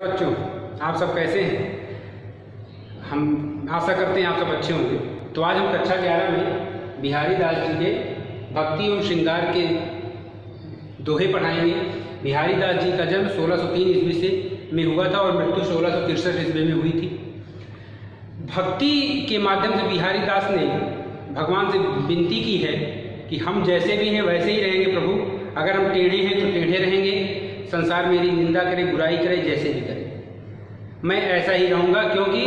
बच्चों, आप सब कैसे हैं? हम आशा करते हैं आप सब अच्छे होंगे। तो आज हम कक्षा 11 में बिहारी दास जी के भक्ति एवं श्रृंगार के दोहे पढ़ाएंगे। बिहारी दास जी का जन्म 1603 ईस्वी से में हुआ था और मृत्यु 1663 ईस्वी में हुई थी। भक्ति के माध्यम से बिहारी दास ने भगवान से विनती की है कि हम जैसे भी हैं वैसे ही रहेंगे प्रभु। अगर हम टेढ़े हैं तो टेढ़े रहेंगे, संसार मेरी निंदा करे, बुराई करे, जैसे भी करे मैं ऐसा ही रहूँगा, क्योंकि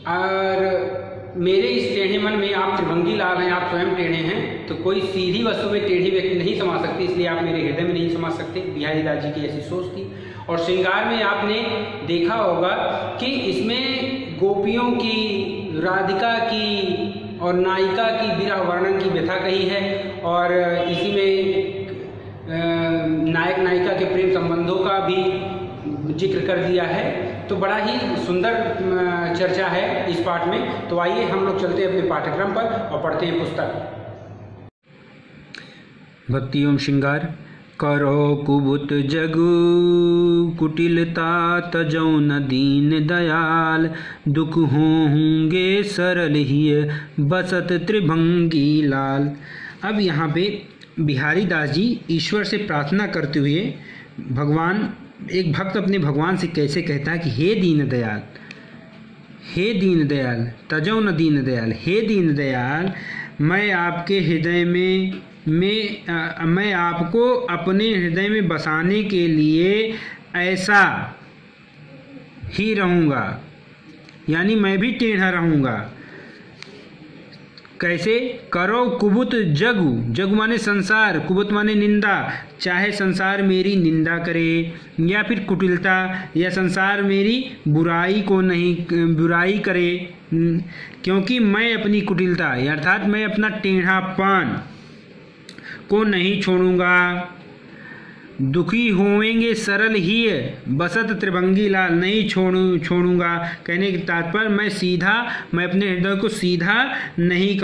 और मेरे इस टेढ़े मन में आप त्रिभंगी लाल हैं, आप स्वयं टेढ़े हैं, तो कोई सीधी वस्तु में टेढ़ी व्यक्ति नहीं समा सकती, इसलिए आप मेरे हृदय में नहीं समा सकते। बिहारी दास जी की ऐसी सोच थी। और श्रृंगार में आपने देखा होगा कि इसमें गोपियों की, राधिका की और नायिका की विरह वर्णन की व्यथा कही है, और इसी में नायक नायिका के प्रेम संबंधों का भी जिक्र कर दिया है। तो बड़ा ही सुंदर चर्चा है इस पाठ में। तो आइए हम लोग चलते हैं अपने पाठ्यक्रम पर और पढ़ते हैं पुस्तक भक्ति एवं श्रृंगार। करो कुबुत जगु कुटिलता तजौ न दीन दयाल, दुख होंगे सरल ही बसत त्रिभंगी लाल। अब यहाँ पे बिहारी दास जी ईश्वर से प्रार्थना करते हुए एक भक्त अपने भगवान से कैसे कहता है कि हे दीन दयाल, हे दीन दयाल, तजौ न दीन दयाल, हे दीन दयाल, मैं आपके हृदय में मैं आपको अपने हृदय में बसाने के लिए ऐसा ही रहूँगा, यानी मैं भी टेढ़ा रहूँगा। कैसे? करो कुबुत जगु, जगु माने संसार, कुबुत माने निंदा, चाहे संसार मेरी निंदा करे, या फिर कुटिलता, या संसार मेरी बुराई करे, क्योंकि मैं अपनी कुटिलता अर्थात मैं अपना टेढ़ापन को नहीं छोड़ूंगा। दुखी होवेंगे सरल ही बसत त्रिभंगी लाल, नहीं छोड़ूंगा। कहने के तात्पर्य मैं अपने हृदय को सीधा नहीं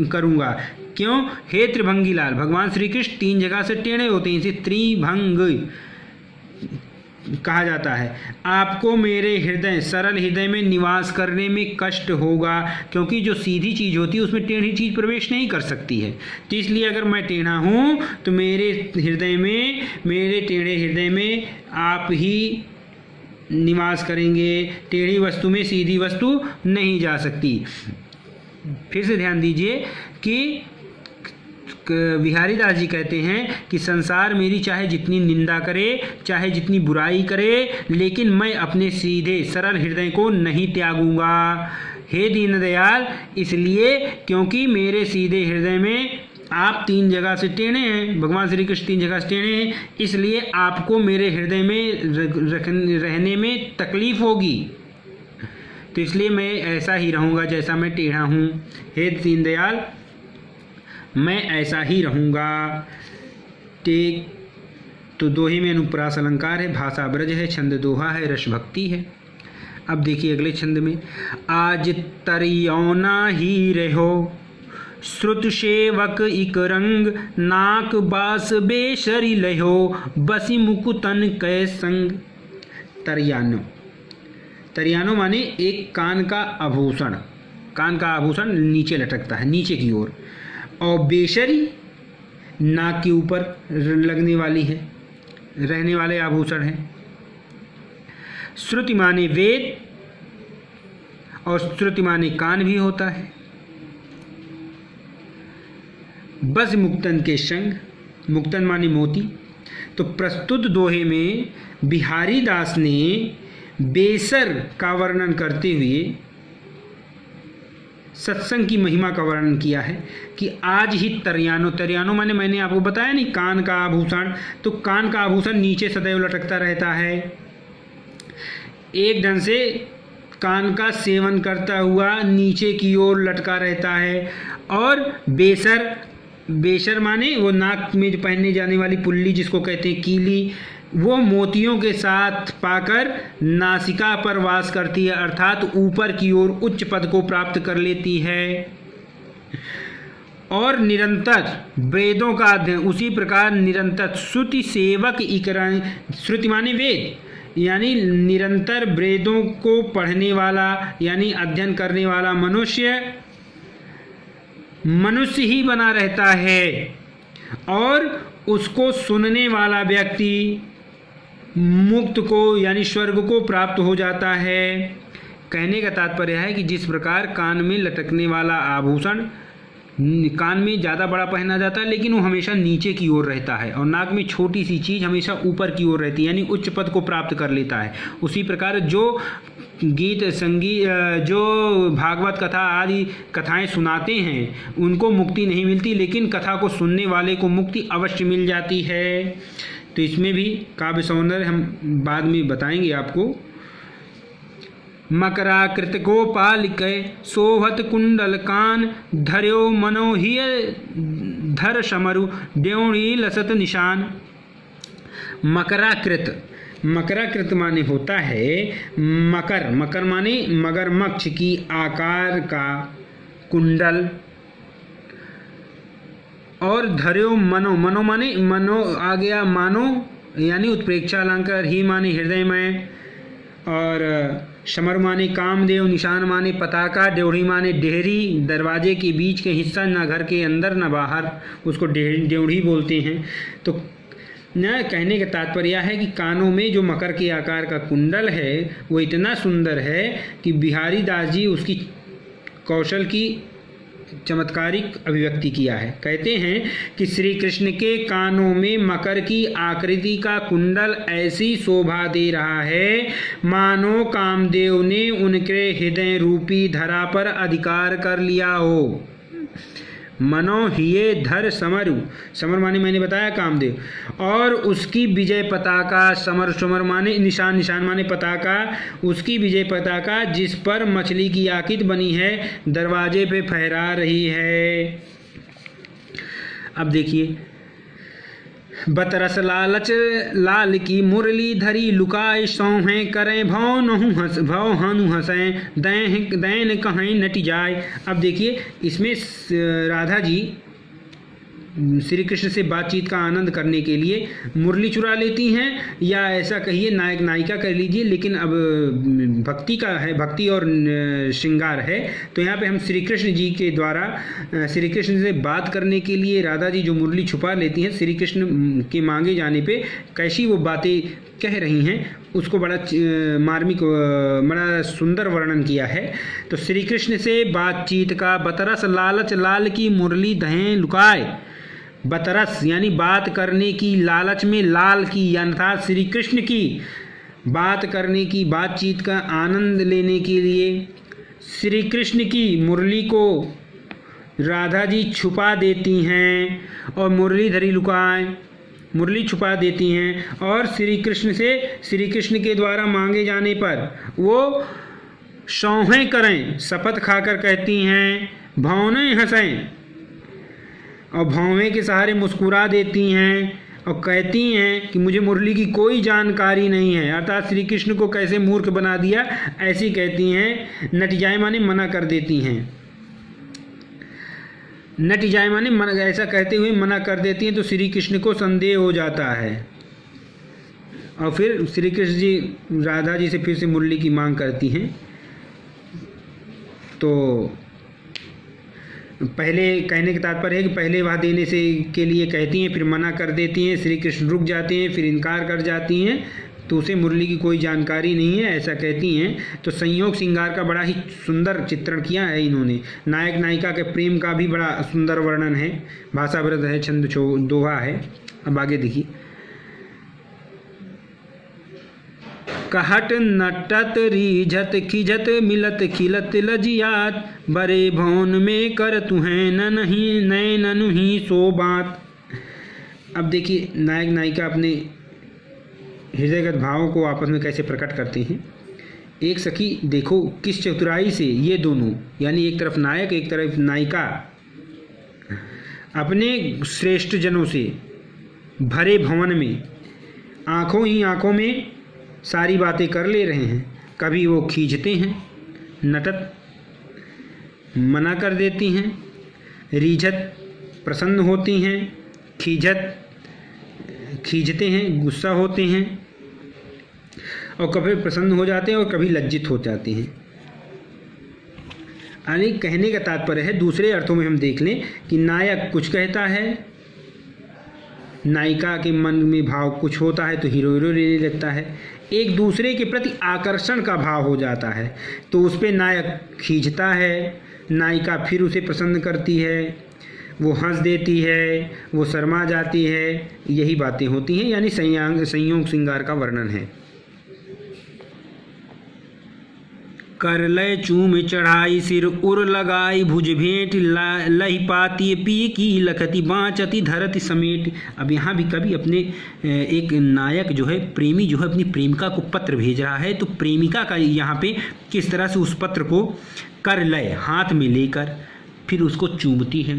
करूंगा। क्यों? हे त्रिभंगी लाल, भगवान श्री कृष्ण 3 जगह से टेढ़े होते हैं, इसे त्रिभंग कहा जाता है। आपको मेरे हृदय, सरल हृदय में निवास करने में कष्ट होगा, क्योंकि जो सीधी चीज़ होती है उसमें टेढ़ी चीज़ प्रवेश नहीं कर सकती है। तो इसलिए अगर मैं टेढ़ा हूँ तो मेरे टेढ़े हृदय में आप ही निवास करेंगे। टेढ़ी वस्तु में सीधी वस्तु नहीं जा सकती। फिर से ध्यान दीजिए कि बिहारी दास जी कहते हैं कि संसार मेरी चाहे जितनी निंदा करे, चाहे जितनी बुराई करे, लेकिन मैं अपने सीधे सरल हृदय को नहीं त्यागूंगा। हे दीन दयाल, इसलिए क्योंकि मेरे सीधे हृदय में आप 3 जगह से टेढ़े हैं, भगवान श्री कृष्ण 3 जगह से टेढ़े हैं, इसलिए आपको मेरे हृदय में रहने में तकलीफ होगी। तो इसलिए मैं ऐसा ही रहूँगा जैसा मैं टेढ़ा हूँ। हे दीन दयाल, मैं ऐसा ही रहूँगा। ठीक। तो दोहे में अनुप्रास अलंकार है, भाषा ब्रज है, छंद दोहा है, रस भक्ति है। अब देखिए अगले छंद में, आज तरियौना ही रहो श्रुत सेवक इक रंग, नाक बास बेशरी लहो बसी मुकुतन कै संग। तरियानो माने एक कान का आभूषण नीचे लटकता है, नीचे की ओर, और बेशरी नाक के ऊपर लगने वाली है, रहने वाले आभूषण हैं। श्रुति माने वेद, और श्रुति माने कान भी होता है। बस मुक्तन के संग, मुक्तन माने मोती। तो प्रस्तुत दोहे में बिहारी दास ने बेसर का वर्णन करते हुए सत्संग की महिमा का वर्णन किया है कि आज ही तरियानो माने मैंने आपको बताया नहीं, कान का आभूषण। तो कान का आभूषण नीचे सदैव लटकता रहता है, एक ढंग से कान का सेवन करता हुआ नीचे की ओर लटका रहता है। और बेसर माने वो नाक में जो पहनने जाने वाली पुल्ली जिसको कहते हैं कीली, वो मोतियों के साथ पाकर नासिका पर वास करती है, अर्थात ऊपर की ओर उच्च पद को प्राप्त कर लेती है। और निरंतर वेदों का अध्ययन, उसी प्रकार निरंतर श्रुति सेवक इकरण, श्रुति माने वेद, यानी निरंतर वेदों को पढ़ने वाला यानी अध्ययन करने वाला मनुष्य मनुष्य ही बना रहता है और उसको सुनने वाला व्यक्ति मुक्त को यानी स्वर्ग को प्राप्त हो जाता है। कहने का तात्पर्य है कि जिस प्रकार कान में लटकने वाला आभूषण कान में ज़्यादा बड़ा पहना जाता है लेकिन वो हमेशा नीचे की ओर रहता है और नाक में छोटी सी चीज़ हमेशा ऊपर की ओर रहती है यानी उच्च पद को प्राप्त कर लेता है। उसी प्रकार जो गीत संगीत जो भागवत कथा आदि कथाएं सुनाते हैं उनको मुक्ति नहीं मिलती, लेकिन कथा को सुनने वाले को मुक्ति अवश्य मिल जाती है। तो इसमें भी काव्य सौंदर्य हम बाद में बताएंगे आपको। मकराकृत गोपालिकै सोहत कुंडल कान धर्यो मनोहिय धर समरु ड्योणी लसत निशान। मकराकृत, मकराकृत माने होता है मकर, मकर माने मगरमच्छ की आकार का कुंडल, और धर्यो मनो, मनो माने मनो आ गया मानो यानी उत्प्रेक्षालंकार, ही माने हृदय में, और समर माने कामदेव, निशान माने पताका, ड्योढ़ी माने डेहरी, दरवाजे के बीच के हिस्सा न घर के अंदर न बाहर, उसको ड्योढ़ी बोलते हैं। तो न कहने का तात्पर्य है कि कानों में जो मकर के आकार का कुंडल है वो इतना सुंदर है कि बिहारी दास जी उसकी कौशल की चमत्कारिक अभिव्यक्ति किया है। कहते हैं कि श्री कृष्ण के कानों में मकर की आकृति का कुंडल ऐसी शोभा दे रहा है मानो कामदेव ने उनके हृदय रूपी धरा पर अधिकार कर लिया हो। मनो हिये धर समरु, समर माने मैंने बताया कामदेव, और उसकी विजय पताका, समर समर माने निशान, निशान माने पताका, उसकी विजय पताका जिस पर मछली की आकृति बनी है दरवाजे पे फहरा रही है। अब देखिए, बतरस लालच लाल की मुरली धरी लुकाए सौहें करें भव नहु हंस भव हनु हंसें दैन कहें नटी जाए। अब देखिए इसमें राधा जी श्री कृष्ण से बातचीत का आनंद करने के लिए मुरली चुरा लेती हैं, या ऐसा कहिए नायक नायिका कर लीजिए, लेकिन अब भक्ति का है, भक्ति और श्रृंगार है। तो यहाँ पे हम श्री कृष्ण जी के द्वारा श्री कृष्ण से बात करने के लिए राधा जी जो मुरली छुपा लेती हैं, श्री कृष्ण के मांगे जाने पे कैसी वो बातें कह रही हैं उसको बड़ा मार्मिक बड़ा सुंदर वर्णन किया है। तो श्री कृष्ण से बातचीत का बतरस लालच लाल की मुरली दहें लुकाए, बतरस यानी बात करने की, लालच में लाल की अर्थात श्री कृष्ण की बात करने की, बातचीत का आनंद लेने के लिए श्री कृष्ण की मुरली को राधा जी छुपा देती हैं और मुरलीधरी लुकाए मुरली छुपा देती हैं, और श्री कृष्ण से श्री कृष्ण के द्वारा मांगे जाने पर वो सौहें करें, शपथ खाकर कहती हैं, भौनें हंसें और भौवें के सहारे मुस्कुरा देती हैं और कहती हैं कि मुझे मुरली की कोई जानकारी नहीं है, अर्थात श्री कृष्ण को कैसे मूर्ख बना दिया ऐसी कहती हैं। नट जाए माने मना कर देती हैं, नट जाए माने ऐसा कहते हुए मना कर देती हैं। तो श्री कृष्ण को संदेह हो जाता है और फिर श्री कृष्ण जी राधा जी से फिर से मुरली की मांग करती हैं। तो पहले कहने का तात्पर्य है कि पहले वह देने से के लिए कहती हैं, फिर मना कर देती हैं, श्री कृष्ण रुक जाते हैं, फिर इनकार कर जाती हैं, तो उसे मुरली की कोई जानकारी नहीं है ऐसा कहती हैं। तो संयोग श्रृंगार का बड़ा ही सुंदर चित्रण किया है इन्होंने। नायक नायिका के प्रेम का भी बड़ा सुंदर वर्णन है, भाषावृत है, छंद दोहा है। अब आगे देखिए, कहट नटत रीझत खिजत मिलत खिलत लजियात बरे भौन में कर तुहें न नहीं नए ननु ही सो बात। अब देखिए नायक नायिका अपने हृदयगत भावों को आपस में कैसे प्रकट करते हैं। एक सखी देखो किस चतुराई से ये दोनों यानी एक तरफ नायक एक तरफ नायिका अपने श्रेष्ठ जनों से भरे भवन में आंखों ही आंखों में सारी बातें कर ले रहे हैं। कभी वो खींचते हैं, नटत मना कर देती हैं, रीझत प्रसन्न होती हैं, खींचते हैं गुस्सा होते हैं, और कभी प्रसन्न हो जाते हैं और कभी लज्जित हो जाते हैं। यानी कहने का तात्पर्य है, दूसरे अर्थों में हम देख लें कि नायक कुछ कहता है, नायिका के मन में भाव कुछ होता है तो हीरो लेने लगता है, एक दूसरे के प्रति आकर्षण का भाव हो जाता है तो उस पर नायक खींचता है, नायिका फिर उसे पसंद करती है, वो हंस देती है, वो शर्मा जाती है, यही बातें होती हैं। यानी संयोग श्रृंगार का वर्णन है। कर लय चूम चढ़ाई सिर उर लगाई भुज भेंट लही पाती पी की लखती बाँचती धरती समेट। अब यहाँ भी कभी अपने एक नायक जो है, प्रेमी जो है, अपनी प्रेमिका को पत्र भेज रहा है, तो प्रेमिका का यहाँ पे किस तरह से उस पत्र को कर लय हाथ में लेकर फिर उसको चूमती है,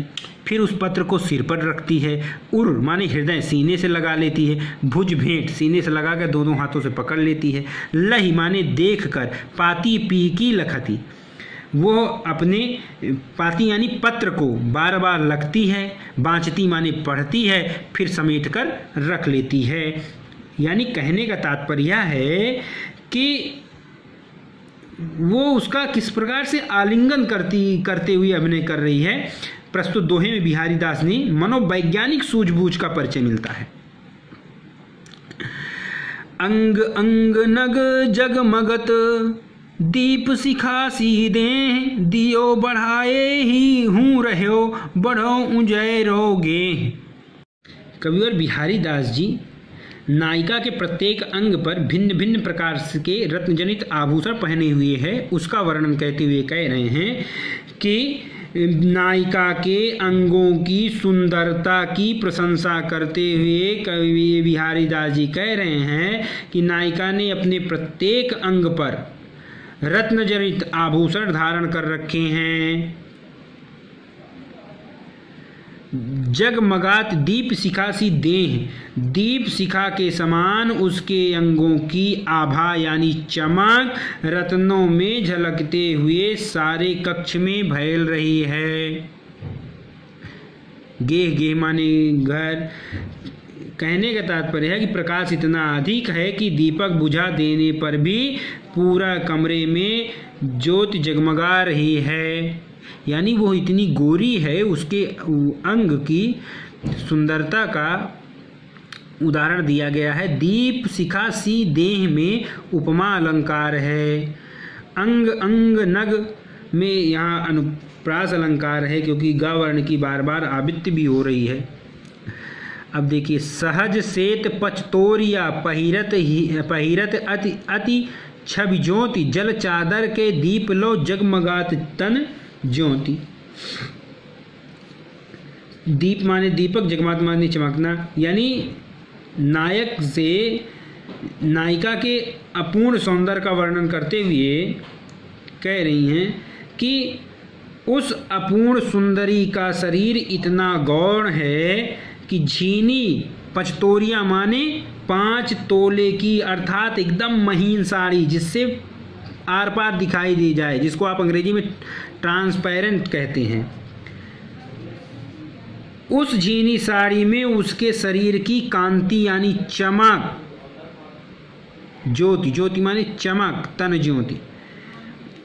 फिर उस पत्र को सिर पर रखती है, उर माने हृदय सीने से लगा लेती है, भुज भेंट सीने से लगाकर दोनों हाथों से पकड़ लेती है, लही माने देख कर, पाती पी की लखती वो अपने पाती यानी पत्र को बार बार लगती है, बाँचती माने पढ़ती है, फिर समेट कर रख लेती है। यानी कहने का तात्पर्य है कि वो उसका किस प्रकार से आलिंगन करते हुए अभिनय कर रही है। प्रस्तुत दोहे में बिहारी दास ने मनोवैज्ञानिक सूझबूझ का परिचय मिलता है। अंग अंग नग जगमगत दीप सिखासी दे, दियो बढ़ाए ही हूँ रहो बढ़ो उजय रोगे। कविवर बिहारी दास जी नायिका के प्रत्येक अंग पर भिन्न भिन्न प्रकार के रत्नजनित आभूषण पहने हुए हैं, उसका वर्णन कहते हुए कह रहे हैं कि नायिका के अंगों की सुंदरता की प्रशंसा करते हुए कवि बिहारी दास जी कह रहे हैं कि नायिका ने अपने प्रत्येक अंग पर रत्नजनित आभूषण धारण कर रखे हैं। जगमगात दीप शिखा सी देह, दीप शिखा के समान उसके अंगों की आभा यानी चमक रत्नों में झलकते हुए सारे कक्ष में फैल रही है। गेह गेह माने घर। कहने का तात्पर्य है कि प्रकाश इतना अधिक है कि दीपक बुझा देने पर भी पूरा कमरे में ज्योति जगमगा रही है। यानी वो इतनी गोरी है, उसके अंग की सुंदरता का उदाहरण दिया गया है। दीप शिखा सी देह में उपमा अलंकार है। अंग अंग नग में यहाँ अनुप्रास अलंकार है, क्योंकि ग वर्ण की बार बार आवृत्ति भी हो रही है। अब देखिए, सहज सेत पचतोरिया पहिरत अति अति छवि ज्योति, जल चादर के दीप लो जगमगात तन ज्योति। दीप माने दीपक, जगमगात माने चमकना। यानी नायक से नायिका के अपूर्ण सौंदर्य का वर्णन करते हुए कह रही हैं कि उस अपूर्ण सुंदरी का शरीर इतना गौण है कि झीनी पचतोरिया माने 5 तोले की अर्थात एकदम महीन साड़ी, जिससे आर पार दिखाई दी जाए, जिसको आप अंग्रेजी में ट्रांसपेरेंट कहते हैं। उस झीनी साड़ी में उसके शरीर की कांति यानी चमक, ज्योति, ज्योति माने चमक, तन ज्योति,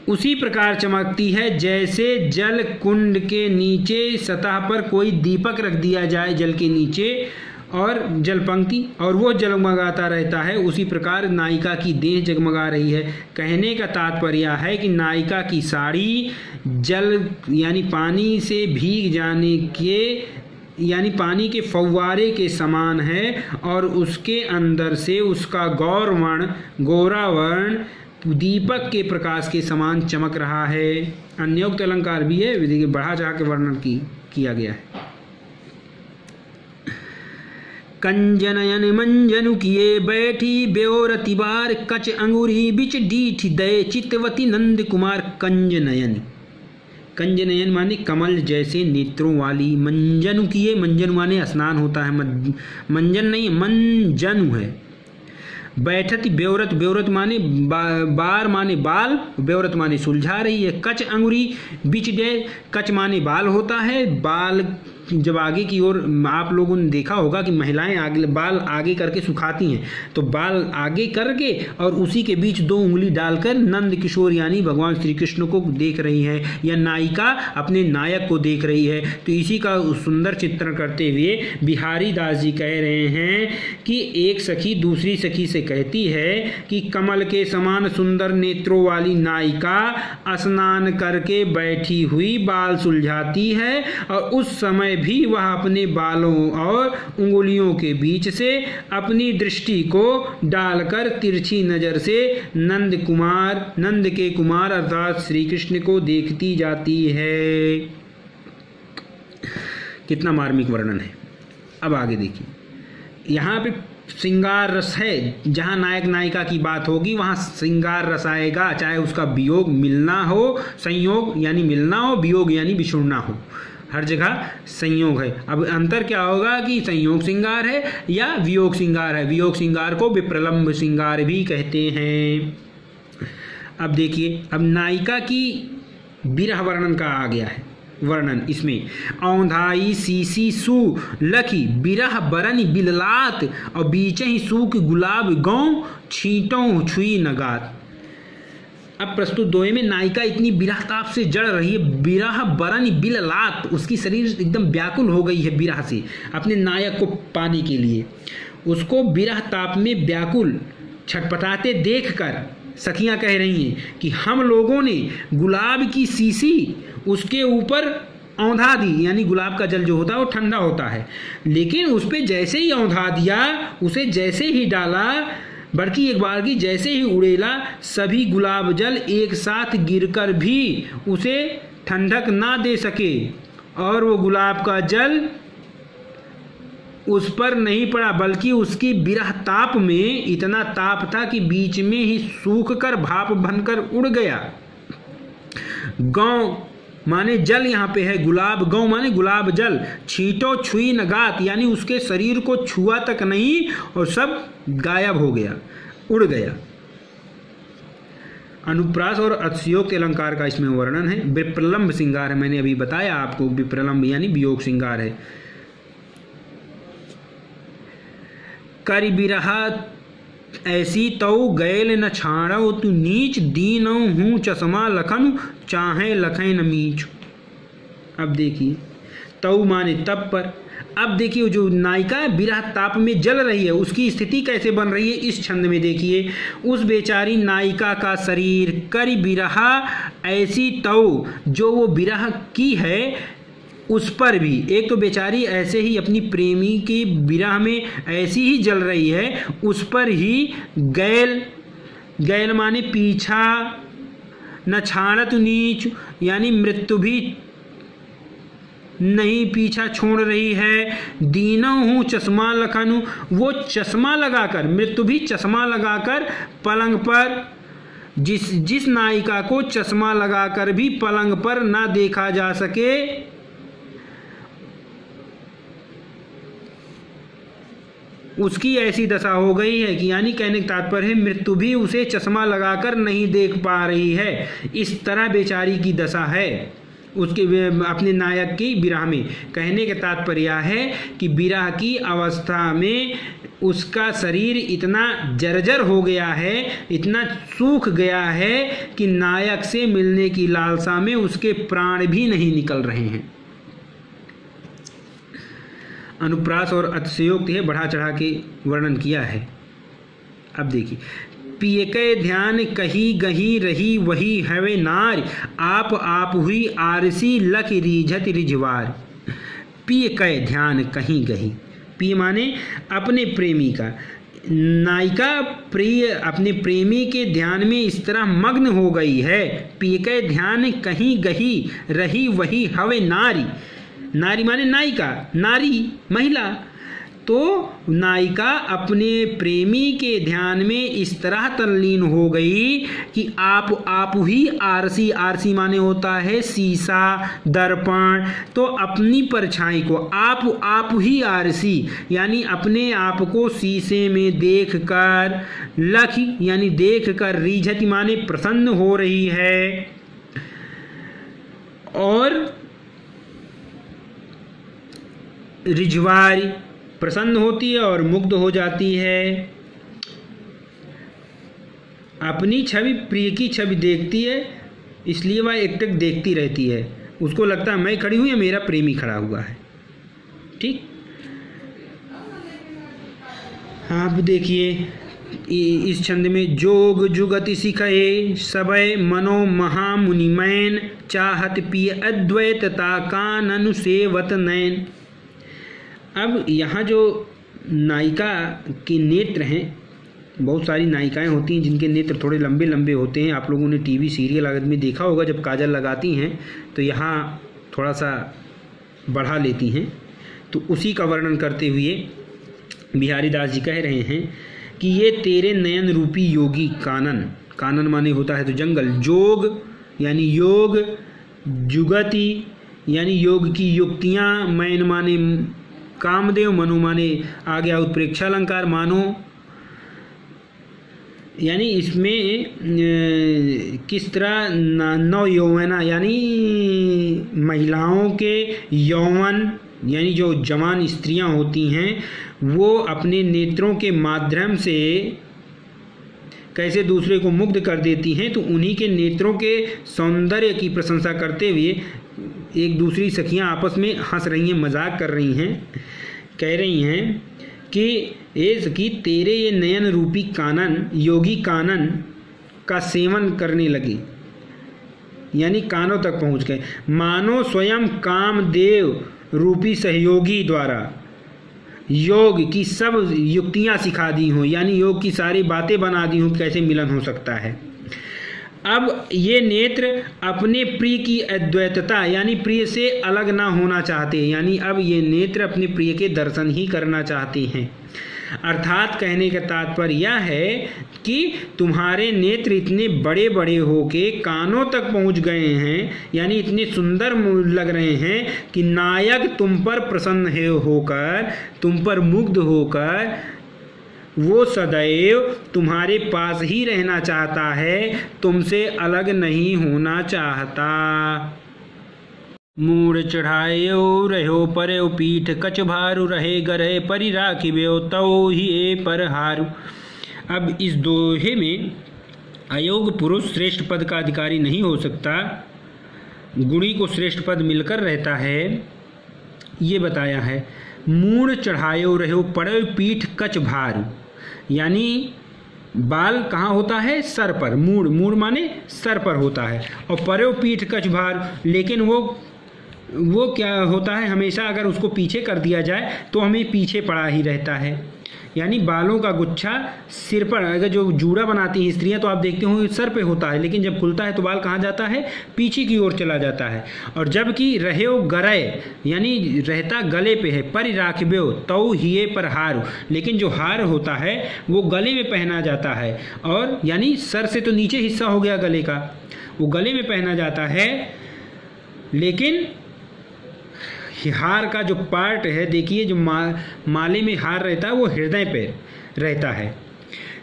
उसी प्रकार चमकती है जैसे जल कुंड के नीचे सतह पर कोई दीपक रख दिया जाए जल के नीचे और जल पंक्ति, और वो जगमगाता रहता है। उसी प्रकार नायिका की देह जगमगा रही है। कहने का तात्पर्य है कि नायिका की साड़ी जल यानी पानी से भीग जाने के यानी पानी के फव्वारे के समान है, और उसके अंदर से उसका गोरा वर्ण दीपक के प्रकाश के समान चमक रहा है। अन्योक्त अलंकार भी है, देखिए बढ़ा चढ़ा के वर्णन किया गया है। कंजनयन मंजनु किए बैठी ब्योरति बार, कच अंगुरी बिच डीठ दय चितवती नंद कुमार। कंजनयन, कंजनयन माने कमल जैसे नेत्रों वाली। मंजनु किए, मंजन माने स्नान होता है, मंजन नहीं मंजनु है। बैठती ब्योरत, ब्योरत माने बार माने बाल, ब्योरत माने सुलझा रही है। कच अंगुरी बिच डे, कच माने बाल होता है, बाल जब आगे की ओर आप लोगों ने देखा होगा कि महिलाएं आगे बाल आगे करके सुखाती हैं, तो बाल आगे करके और उसी के बीच 2 उंगली डालकर नंद किशोर यानी भगवान श्री कृष्ण को देख रही हैं, या नायिका अपने नायक को देख रही है। तो इसी का सुंदर चित्रण करते हुए बिहारी दास जी कह रहे हैं कि एक सखी दूसरी सखी से कहती है कि कमल के समान सुंदर नेत्रों वाली नायिका स्नान करके बैठी हुई बाल सुलझाती है, और उस समय भी वह अपने बालों और उंगलियों के बीच से अपनी दृष्टि को डालकर तिरछी नजर से नंद के कुमार अर्थात श्री कृष्ण को देखती जाती है। कितना मार्मिक वर्णन है। अब आगे देखिए, यहाँ पे श्रृंगार रस है। जहाँ नायक नायिका की बात होगी वहाँ श्रृंगार रस आएगा, चाहे उसका वियोग मिलना हो, संयोग यानी मिलना हो, वियोग यानी बिछुड़ना हो, हर जगह संयोग है। अब अंतर क्या होगा कि संयोग श्रृंगार है या वियोग श्रृंगार है। वियोग श्रृंगार को विप्रलंब श्रृंगार भी कहते हैं। अब देखिए, अब नायिका की विरह वर्णन का आ गया है वर्णन। इसमें औंधाई सीसी सू लखी बिरह बरन बिललात, और बीच ही सूख गुलाब गौ छींटों छुई नगात। अब प्रस्तुत दोहे में नायिका इतनी विरह ताप से जड़ रही है, बिरह बरन बिललात, उसकी शरीर एकदम व्याकुल हो गई है विरह से अपने नायक को पाने के लिए। उसको विरह ताप में व्याकुल छटपटाते देखकर सखियां कह रही हैं कि हम लोगों ने गुलाब की सीसी उसके ऊपर औंधा दी, यानी गुलाब का जल जो होता है वो ठंडा होता है, लेकिन उस पर जैसे ही औंधा दिया, उसे जैसे ही डाला, बड़की एक बार की जैसे ही उड़ेला, सभी गुलाब जल एक साथ गिरकर भी उसे ठंडक ना दे सके, और वो गुलाब का जल उस पर नहीं पड़ा, बल्कि उसकी विरह ताप में इतना ताप था कि बीच में ही सूख कर भाप बनकर उड़ गया। गौ माने जल यहाँ पे है, गुलाब गौ माने गुलाब जल, छींटो छुई नगात यानी उसके शरीर को छुआ तक नहीं और सब गायब हो गया, उड़ गया। अनुप्रास और अतिशयोक्ति अलंकार का इसमें वर्णन है। विप्रलंब श्रृंगार है, मैंने अभी बताया आपको, विप्रलंब यानी वियोग श्रृंगार है। करि बिरहा ऐसी तऊ गैल न छाड़ो, तू नीच दीनौ हूँ चश्मा लखन, चाहे लखें न मीच। अब देखिए, तऊ माने तब पर। अब देखिए, जो नायिका विरह ताप में जल रही है उसकी स्थिति कैसे बन रही है इस छंद में देखिए। उस बेचारी नायिका का शरीर करि बिरहा ऐसी तऊ, जो वो विरह की है उस पर भी, एक तो बेचारी ऐसे ही अपनी प्रेमी की विरह में ऐसी ही जल रही है, उस पर ही गैल, गैल माने पीछा, न छाड़त नीच यानी मृत्यु भी नहीं पीछा छोड़ रही है। दीना हूँ चश्मा लखनू, वो चश्मा लगाकर, मृत्यु भी चश्मा लगाकर पलंग पर, जिस नायिका को चश्मा लगाकर भी पलंग पर ना देखा जा सके, उसकी ऐसी दशा हो गई है कि, यानी कहने का तात्पर्य है मृत्यु भी उसे चश्मा लगाकर नहीं देख पा रही है। इस तरह बेचारी की दशा है उसके अपने नायक की विरह में। कहने का तात्पर्य है कि विरह की अवस्था में उसका शरीर इतना जर्जर हो गया है, इतना सूख गया है कि नायक से मिलने की लालसा में उसके प्राण भी नहीं निकल रहे हैं। अनुप्रास और अतिशयोक्ति है, बढ़ा चढ़ा के वर्णन किया है। अब देखिए, पिए के ध्यान कही गही रही वही हवे नार, आप हुई आरसी लख रिझत रिझवार। पिए के ध्यान कहीं गही, पिए माने अपने प्रेमी का, नायिका प्रिय अपने प्रेमी के ध्यान में इस तरह मग्न हो गई है। पिए के ध्यान कहीं गही रही वही हवे नारी, नारी माने नायिका, नारी महिला। तो नायिका अपने प्रेमी के ध्यान में इस तरह तल्लीन हो गई कि आप ही आरसी, आरसी माने होता है शीशा, दर्पण। तो अपनी परछाई को आप ही आरसी यानी अपने आप को शीशे में देखकर, लख यानी देखकर, रिझत माने प्रसन्न हो रही है, और रिझवारी, प्रसन्न होती है और मुग्ध हो जाती है। अपनी छवि प्रिय की छवि देखती है, इसलिए वह एकटक देखती रहती है। उसको लगता है मैं खड़ी हूँ या मेरा प्रेमी खड़ा हुआ है। ठीक, आप देखिए इस छंद में जोग जुगति सिखये सबय मनो महामुनिमैन चाहत पिय अद्वैतता कानन सेवत नैन। अब यहाँ जो नायिका के नेत्र हैं, बहुत सारी नायिकाएं होती हैं जिनके नेत्र थोड़े लंबे लंबे होते हैं। आप लोगों ने टीवी सीरियल आदि में देखा होगा, जब काजल लगाती हैं तो यहाँ थोड़ा सा बढ़ा लेती हैं। तो उसी का वर्णन करते हुए बिहारी दास जी कह रहे हैं कि ये तेरे नयन रूपी योगी कानन, कानन माने होता है तो जंगल, जोग यानी योग, जुगति यानी योग की युक्तियाँ, मैन माने कामदेव, मनु माने आ गया उत्प्रेक्षा अलंकार, मानो यानी इसमें किस तरह नव यौवना यानी महिलाओं के यौवन यानी जो जवान स्त्रियां होती हैं वो अपने नेत्रों के माध्यम से कैसे दूसरे को मुग्ध कर देती हैं। तो उन्हीं के नेत्रों के सौंदर्य की प्रशंसा करते हुए एक दूसरी सखियां आपस में हंस रही हैं, मजाक कर रही हैं, कह रही हैं कि तेरे ये नयन रूपी कानन, योगी कानन का सेवन करने लगे, यानी कानों तक पहुंच गए। मानो स्वयं कामदेव रूपी सहयोगी द्वारा योग की सब युक्तियां सिखा दी हों, यानी योग की सारी बातें बना दी हों कैसे मिलन हो सकता है। अब ये नेत्र अपने प्रिय की अद्वैतता यानी प्रिय से अलग ना होना चाहते, यानी अब ये नेत्र अपने प्रिय के दर्शन ही करना चाहते हैं। अर्थात कहने का तात्पर्य यह है कि तुम्हारे नेत्र इतने बड़े बड़े होके कानों तक पहुंच गए हैं, यानी इतने सुंदर लग रहे हैं कि नायक तुम पर प्रसन्न है होकर, तुम पर मुग्ध होकर वो सदैव तुम्हारे पास ही रहना चाहता है, तुमसे अलग नहीं होना चाहता। मूड़ चढ़ायो रहो पर्यो पीठ कछ भारू रहे गरे परि राखिबो तौ ही ए पर हारू। अब इस दोहे में अयोग्य पुरुष श्रेष्ठ पद का अधिकारी नहीं हो सकता, गुणी को श्रेष्ठ पद मिलकर रहता है, ये बताया है। मूड़ चढ़ायो रहो पर्यो पीठ कछ भारू, यानी बाल कहाँ होता है? सर पर। मूड़, मूड़ माने सर पर होता है। और पर्यो पीठ कछ भार, लेकिन वो क्या होता है, हमेशा अगर उसको पीछे कर दिया जाए तो हमें पीछे पड़ा ही रहता है। यानी बालों का गुच्छा सिर पर, अगर जो जूड़ा बनाती हैं स्त्रियां तो आप देखते हो सर पे होता है, लेकिन जब खुलता है तो बाल कहाँ जाता है? पीछे की ओर चला जाता है। और जबकि रहे गरे यानी रहता गले पे है, परि राखिबो तौ हिये पर हारू, लेकिन जो हार होता है वो गले में पहना जाता है, और यानी सर से तो नीचे हिस्सा हो गया गले का, वो गले में पहना जाता है। लेकिन हार का जो पार्ट है, देखिए जो माले में हार रहता है वो हृदय पे रहता है।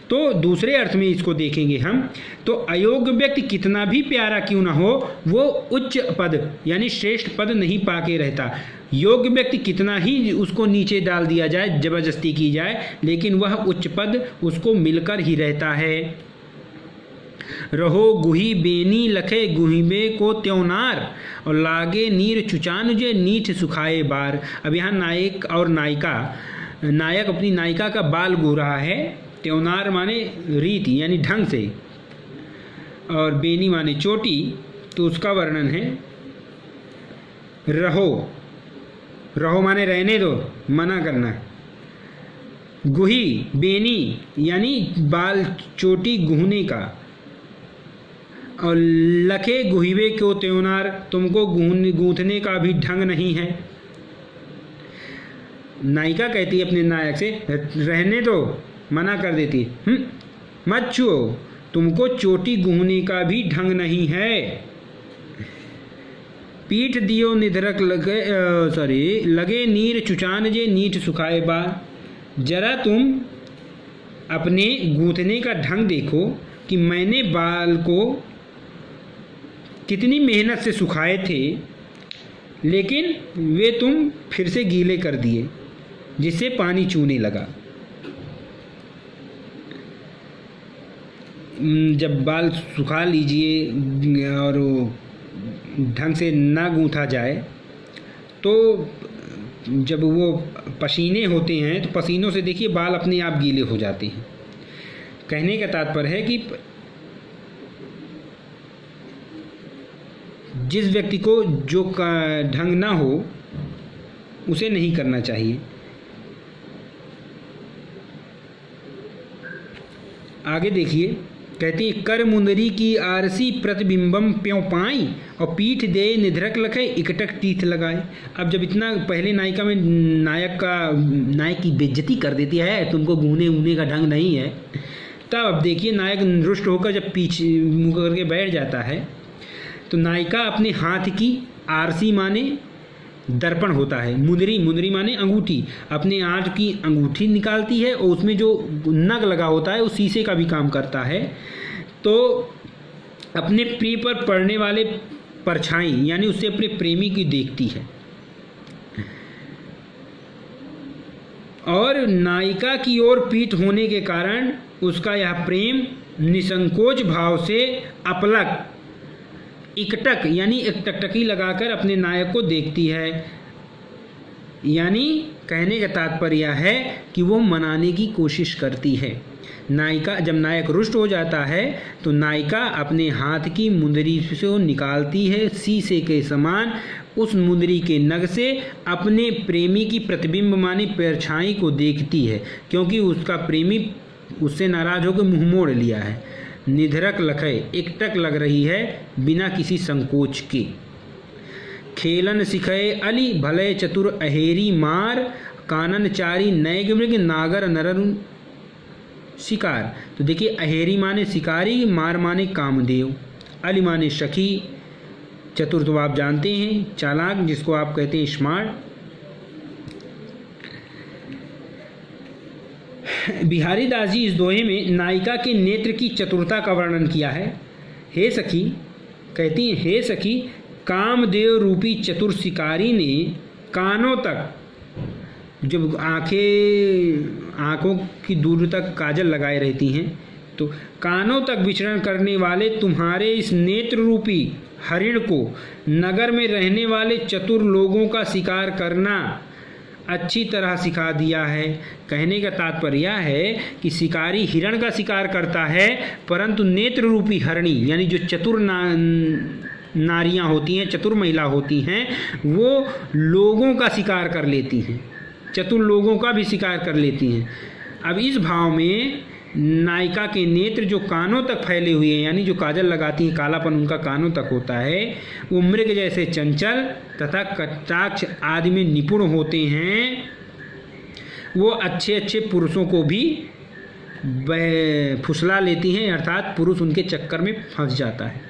तो दूसरे अर्थ में इसको देखेंगे हम तो अयोग्य व्यक्ति कितना भी प्यारा क्यों ना हो, वो उच्च पद यानी श्रेष्ठ पद नहीं पाके रहता। योग्य व्यक्ति कितना ही उसको नीचे डाल दिया जाए, जबरदस्ती की जाए, लेकिन वह उच्च पद उसको मिलकर ही रहता है। रहो गुही बेनी लखे गुहिबे को त्योनार और लागे नीर चुचानुजे नीठ सुखाए बार। अब यहाँ नायक और नायिका, नायक अपनी नायिका का बाल गूह रहा है, त्योनार माने रीति यानी ढंग से, और बेनी माने चोटी, तो उसका वर्णन है। रहो, रहो माने रहने दो, मना करना। गुही बेनी यानी बाल चोटी गूहने का, और लखे गुहिबे क्यों त्योनार, तुमको गूंथने का भी ढंग नहीं है। नायिका कहती है अपने नायक से रहने दो, मना कर देती है, मत छुओ, तुमको चोटी गूंथने का भी ढंग नहीं है। पीठ दियो निधरक लगे नीर चुचान जे नीठ सुखाए बार। जरा तुम अपने गूंथने का ढंग देखो कि मैंने बाल को कितनी मेहनत से सुखाए थे, लेकिन वे तुम फिर से गीले कर दिए, जिससे पानी चूने लगा। जब बाल सुखा लीजिए और ढंग से ना गूंथा जाए, तो जब वो पसीने होते हैं तो पसीनों से देखिए बाल अपने आप गीले हो जाते हैं। कहने का तात्पर्य है कि जिस व्यक्ति को जो ढंग ना हो उसे नहीं करना चाहिए। आगे देखिए, कहती है कर मुंदरी की आरसी प्रतिबिंबम प्यों पाई और पीठ दे निधरक लखे इकटक तीथ लगाए। अब जब इतना पहले नायिका में नायक की बेइज्जती कर देती है, तुमको गूने ऊने का ढंग नहीं है, तब अब देखिए नायक रुष्ट होकर जब पीछे मुँह करके बैठ जाता है तो नायिका अपने हाथ की आरसी माने दर्पण होता है, मुंदरी माने अंगूठी, अपने आंख की अंगूठी निकालती है और उसमें जो नग लगा होता है वो शीशे का भी काम करता है। तो अपने प्रिय पर पड़ने वाले परछाई यानी उससे अपने प्रेमी की देखती है और नायिका की ओर पीठ होने के कारण उसका यह प्रेम निसंकोच भाव से अपलक इकटक यानी एक टकटकी लगाकर अपने नायक को देखती है। यानी कहने का तात्पर्य है कि वो मनाने की कोशिश करती है। नायिका जब नायक रुष्ट हो जाता है तो नायिका अपने हाथ की मुंदरी से निकालती है, शीशे के समान उस मुंदरी के नग से अपने प्रेमी की प्रतिबिंब माने परछाई को देखती है, क्योंकि उसका प्रेमी उससे नाराज होकर मुंह मोड़ लिया है। निधरक लखे एकटक लग रही है बिना किसी संकोच के। खेलन सिखे अली भले चतुर अहेरी मार कानन चारी नैग मृग नागर नरन शिकार। तो देखिए अहेरी माने शिकारी, मार माने कामदेव, अली माने सखी, चतुर तो आप जानते हैं चालाक जिसको आप कहते हैं स्मार्ट। बिहारी दास जी इस दोहे में नायिका के नेत्र की चतुरता का वर्णन किया है। हे सखी, कहती हैं हे सखी, कामदेव रूपी चतुर शिकारी ने कानों तक, जब आंखों की दूर तक काजल लगाए रहती हैं, तो कानों तक विचरण करने वाले तुम्हारे इस नेत्र रूपी हरिण को नगर में रहने वाले चतुर लोगों का शिकार करना अच्छी तरह सिखा दिया है। कहने का तात्पर्य है कि शिकारी हिरण का शिकार करता है, परंतु नेत्र रूपी हरणी यानी जो चतुर नारियां होती हैं, चतुर महिला होती हैं, वो लोगों का शिकार कर लेती हैं, चतुर लोगों का भी शिकार कर लेती हैं। अब इस भाव में नायिका के नेत्र जो कानों तक फैले हुए हैं, यानी जो काजल लगाती हैं, कालापन उनका कानों तक होता है, वो मृग जैसे चंचल तथा कटाक्ष आदि में निपुण होते हैं। वो अच्छे अच्छे पुरुषों को भी फुसला लेती हैं, अर्थात पुरुष उनके चक्कर में फंस जाता है।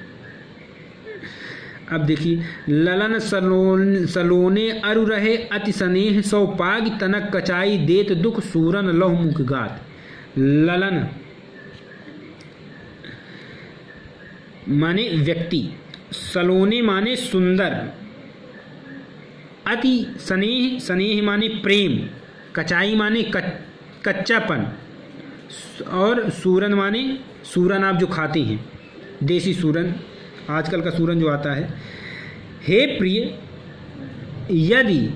अब देखिए, ललन सलोने अरु रहे अति स्नेह सौ पाग तनक कचाई देत दुख सूरन लहु मुख गात। ललन माने व्यक्ति, सलोने माने सुंदर, अति स्नेह, स्नेह माने प्रेम, कचाई माने कच्चापन, और सूरन माने सूरन आप जो खाते हैं, देसी सूरन, आजकल का सूरन जो आता है। हे प्रिय, यदि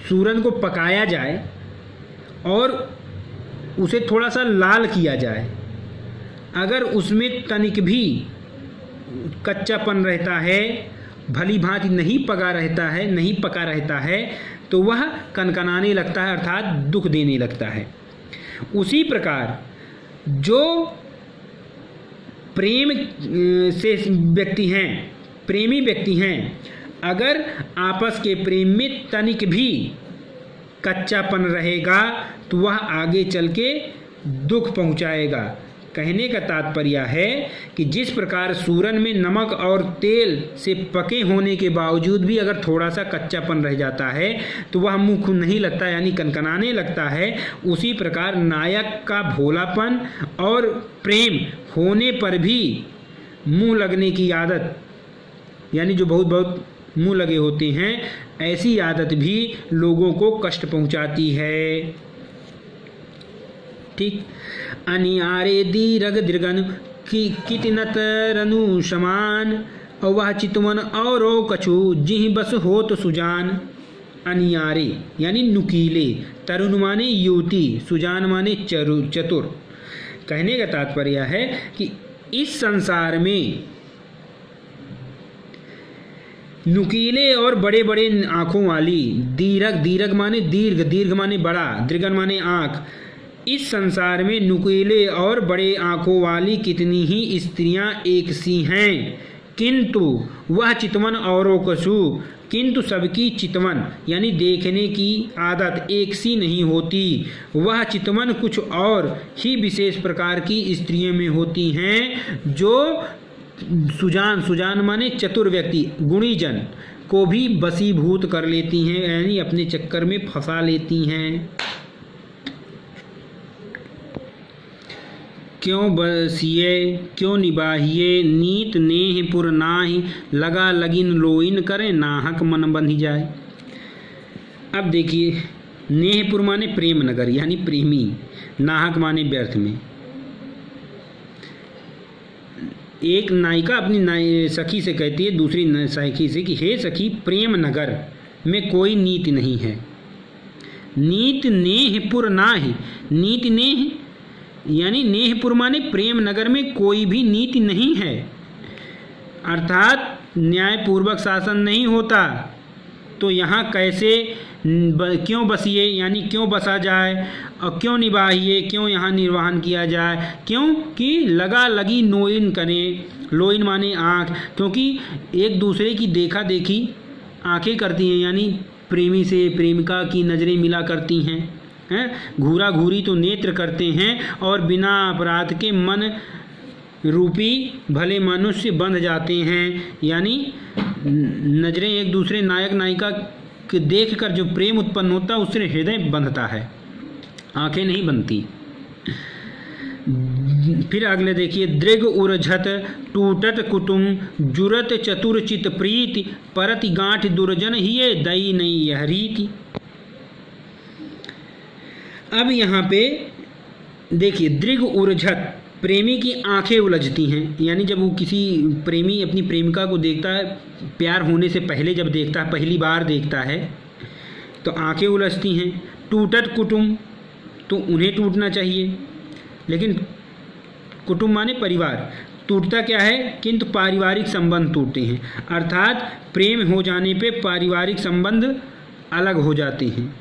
सूरन को पकाया जाए और उसे थोड़ा सा लाल किया जाए, अगर उसमें तनिक भी कच्चापन रहता है, भली भांति नहीं पका रहता है, तो वह कनकनाने लगता है, अर्थात दुख देने लगता है। उसी प्रकार जो प्रेम से व्यक्ति हैं, प्रेमी व्यक्ति हैं, अगर आपस के प्रेम में तनिक भी कच्चापन रहेगा तो वह आगे चल के दुख पहुंचाएगा। कहने का तात्पर्य है कि जिस प्रकार सूरन में नमक और तेल से पके होने के बावजूद भी अगर थोड़ा सा कच्चापन रह जाता है तो वह मुंह नहीं लगता, यानी कनकनाने लगता है। उसी प्रकार नायक का भोलापन और प्रेम होने पर भी मुंह लगने की आदत, यानी जो बहुत बहुत मुंह लगे होते हैं, ऐसी आदत भी लोगों को कष्ट पहुंचाती है। ठीक। अनियारे दीरग दीर्घन की कितनत रनु समान, वह चितवन औरो कछु जिहि बस हो तो सुजान। अनियारे यानी नुकीले, तरुण माने युवती, सुजान माने चतुर। कहने का तात्पर्य है कि इस संसार में नुकीले और बड़े बड़े आँखों वाली, दीर्घ, दीर्घ माने दीर्घ, दीर्घ माने बड़ा, दीर्घन माने आँख, इस संसार में नुकीले और बड़े आँखों वाली कितनी ही स्त्रियां एक सी हैं, किंतु वह चितवन औरों कछु, किंतु सबकी चितवन यानी देखने की आदत एक सी नहीं होती। वह चितवन कुछ और ही विशेष प्रकार की स्त्रियों में होती हैं, जो सुजान, सुजान माने चतुर व्यक्ति, गुणीजन को भी वशीभूत कर लेती हैं, यानी अपने चक्कर में फंसा लेती हैं। क्यों बसिए क्यों निबाहिए, नीत नेह पुर नाही, लगा लगिन लोइन करे, नाहक मन बंधी जाए। अब देखिए, नेहपुर माने प्रेम नगर यानी प्रेमी, नाहक माने व्यर्थ में। एक नायिका अपनी सखी से कहती है दूसरी सखी से कि हे सखी, प्रेम नगर में कोई नीति नहीं है। नीत नेहपुर नाही, नीति नेह यानी नेहपुर माने प्रेम नगर में कोई भी नीति नहीं है, अर्थात न्यायपूर्वक शासन नहीं होता। तो यहाँ कैसे क्यों बसिए यानी क्यों बसा जाए, और क्यों निभाइए क्यों यहाँ निर्वहन किया जाए, क्यों कि लगा लगी नोइन करें, लोइन माने आँख, क्योंकि एक दूसरे की देखा देखी आँखें करती हैं, यानी प्रेमी से प्रेमिका की नज़रें मिला करती हैं, घूरा घूरी तो नेत्र करते हैं, और बिना अपराध के मन रूपी भले मनुष्य बंध जाते हैं। यानी नजरें एक दूसरे नायक नायिका के देख कर जो प्रेम उत्पन्न होता है उससे हृदय बंधता है, आंखें नहीं बनती। फिर अगले देखिए, दृग उर्झत टूटत कुटुम, जुरत चतुर चित प्रीति, परति गांठ दुर्जन हिये दई नहीं यह रीति। अब यहाँ पे देखिए, दृग उर्झत, प्रेमी की आंखें उलझती हैं, यानी जब वो किसी प्रेमी अपनी प्रेमिका को देखता है, प्यार होने से पहले जब देखता है, पहली बार देखता है तो आंखें उलझती हैं। टूटत कुटुंब, तो उन्हें टूटना चाहिए, लेकिन कुटुंब माने परिवार, टूटता क्या है, किंतु पारिवारिक संबंध टूटते हैं, अर्थात प्रेम हो जाने पे पारिवारिक संबंध अलग हो जाते हैं।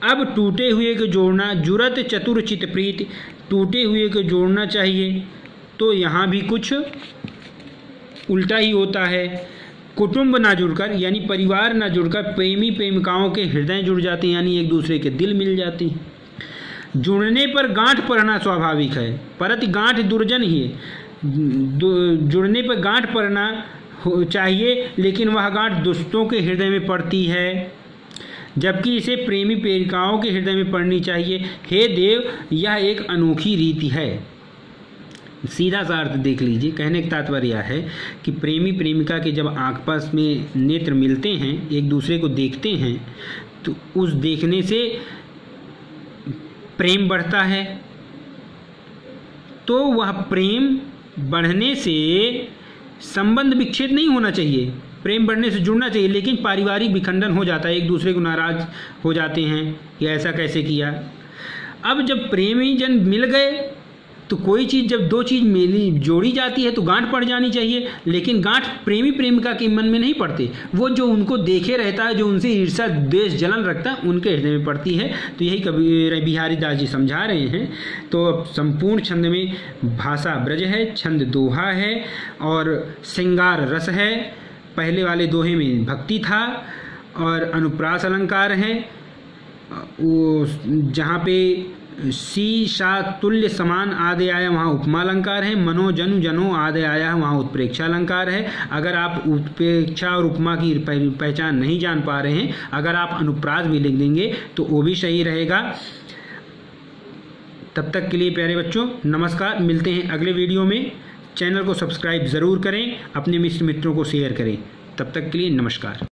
अब टूटे हुए को जोड़ना, जुरत चतुर चित प्रीत, टूटे हुए को जोड़ना चाहिए, तो यहाँ भी कुछ उल्टा ही होता है। कुटुंब ना जुड़कर यानी परिवार ना जुड़कर प्रेमी प्रेमिकाओं के हृदय जुड़ जाते हैं, यानी एक दूसरे के दिल मिल जाते हैं। जुड़ने पर गांठ पड़ना स्वाभाविक है, परंतु गांठ दुर्जन ही है, जुड़ने पर गांठ पड़ना चाहिए, लेकिन वह गांठ दुष्टों के हृदय में पड़ती है, जबकि इसे प्रेमी प्रेमिकाओं के हृदय में पड़नी चाहिए। हे देव, यह एक अनोखी रीति है। सीधा सा अर्थ देख लीजिए, कहने का तात्पर्य है कि प्रेमी प्रेमिका के जब आपस में नेत्र मिलते हैं, एक दूसरे को देखते हैं, तो उस देखने से प्रेम बढ़ता है, तो वह प्रेम बढ़ने से संबंध विच्छेद नहीं होना चाहिए, प्रेम बढ़ने से जुड़ना चाहिए, लेकिन पारिवारिक विखंडन हो जाता है, एक दूसरे को नाराज हो जाते हैं कि ऐसा कैसे किया। अब जब प्रेमी जन मिल गए तो कोई चीज़, जब दो चीज़ मिली जोड़ी जाती है तो गांठ पड़ जानी चाहिए, लेकिन गांठ प्रेमी प्रेमिका के मन में नहीं पड़ती, वो जो उनको देखे रहता है, जो उनसे ईर्ष्या द्वेष जलन रखता है, उनके हृदय में पड़ती है। तो यही कबीर बिहारी दास जी समझा रहे हैं। तो संपूर्ण छंद में भाषा ब्रज है, छंद दोहा है और श्रृंगार रस है। पहले वाले दोहे में भक्ति था और अनुप्रास अलंकार है, वो जहाँ पे सी शा तुल्य समान आदि आया वहाँ उपमा अलंकार है, मनो जनु जनो आदि आया वहाँ उत्प्रेक्षा अलंकार है। अगर आप उत्प्रेक्षा और उपमा की पहचान नहीं जान पा रहे हैं, अगर आप अनुप्रास भी लिख देंगे तो वो भी सही रहेगा। तब तक के लिए प्यारे बच्चों, नमस्कार, मिलते हैं अगले वीडियो में। चैनल को सब्सक्राइब ज़रूर करें, अपने मित्रों को शेयर करें। तब तक के लिए नमस्कार।